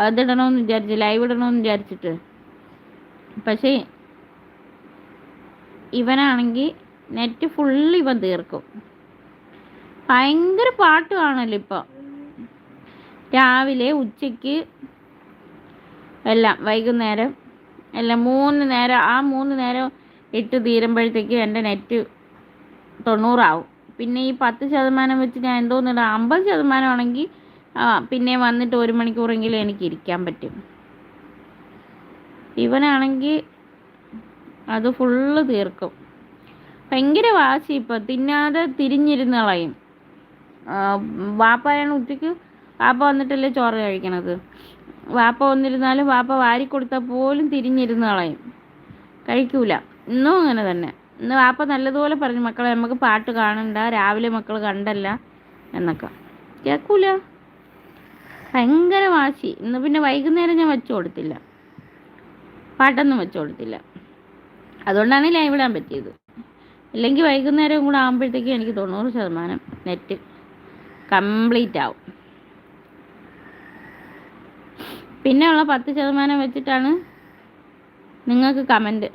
അതിടണമെന്ന് വിചാരിച്ച്, ലൈവ് ഇടണമെന്ന് വിചാരിച്ചിട്ട്. പക്ഷേ ഇവനാണെങ്കിൽ നെറ്റ് ഫുള്ള് ഇവൻ തീർക്കും. ഭയങ്കര പാട്ടുമാണല്ലോ ഇപ്പം. രാവിലെ, ഉച്ചയ്ക്ക്, എല്ലാം വൈകുന്നേരം എല്ലാം 3 നേരം. ആ 3 നേരം ഇട്ട് തീരുമ്പോഴത്തേക്ക് എൻ്റെ നെറ്റ് 90 ആവും. പിന്നെ ഈ 10% വെച്ച് ഞാൻ എന്തോന്നില്ല, 50% ആണെങ്കിൽ പിന്നെ വന്നിട്ട് 1 മണിക്കൂറെങ്കിലും എനിക്ക് ഇരിക്കാൻ പറ്റും. ഇവനാണെങ്കിൽ അത് ഫുള്ള് തീർക്കും. ഭയങ്കര വാശി. ഇപ്പം തിന്നാതെ തിരിഞ്ഞിരുന്ന് കളയും. വാപ്പയാണ് ഉച്ചയ്ക്ക്, വാപ്പ വന്നിട്ടല്ലേ ചോറ് കഴിക്കണത്. വാപ്പ വന്നിരുന്നാലും വാപ്പ വാരി കൊടുത്താൽ പോലും തിരിഞ്ഞിരുന്ന് കളയും, കഴിക്കൂല. ഇന്നും അങ്ങനെ തന്നെ. ഇന്ന് വാപ്പ നല്ലതുപോലെ പറഞ്ഞു, മക്കളെ നമുക്ക് പാട്ട് കാണണ്ട, രാവിലെ മക്കൾ കണ്ടല്ല എന്നൊക്കെ. കേൾക്കൂല, ഭയങ്കര വാശി. ഇന്ന് പിന്നെ വൈകുന്നേരം ഞാൻ വെച്ചു കൊടുത്തില്ല, പാട്ടൊന്നും വെച്ചു കൊടുത്തില്ല. അതുകൊണ്ടാണ് ലൈവ് ഇടാൻ പറ്റിയത്. ഇല്ലെങ്കിൽ വൈകുന്നേരം കൂടെ ആകുമ്പോഴത്തേക്കും എനിക്ക് 90% നെറ്റ് കംപ്ലീറ്റ് ആവും. പിന്നെ ഉള്ള 10% വെച്ചിട്ടാണ് നിങ്ങൾക്ക് കമൻറ്റ്